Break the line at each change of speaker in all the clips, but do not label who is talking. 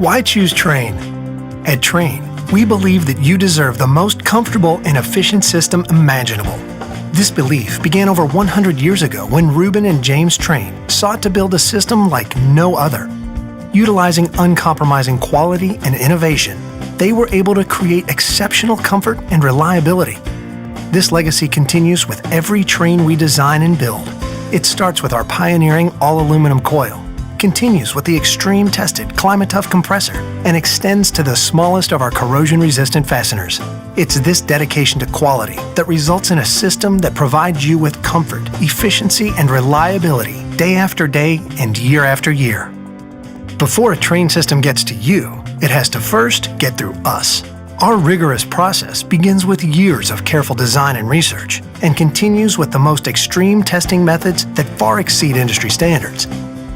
Why choose Trane? At Trane, we believe that you deserve the most comfortable and efficient system imaginable. This belief began over 100 years ago when Reuben and James Trane sought to build a system like no other. Utilizing uncompromising quality and innovation, they were able to create exceptional comfort and reliability. This legacy continues with every Trane we design and build. It starts with our pioneering all-aluminum coil, continues with the extreme-tested climate-tough compressor, and extends to the smallest of our corrosion-resistant fasteners. It's this dedication to quality that results in a system that provides you with comfort, efficiency, and reliability day after day and year after year. Before a Trane system gets to you, it has to first get through us. Our rigorous process begins with years of careful design and research and continues with the most extreme testing methods that far exceed industry standards.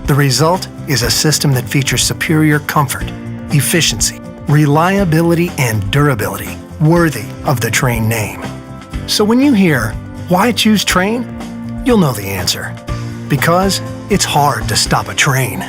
The result is a system that features superior comfort, efficiency, reliability, and durability, worthy of the Trane name. So when you hear, "Why choose Trane?" you'll know the answer. Because it's hard to stop a train.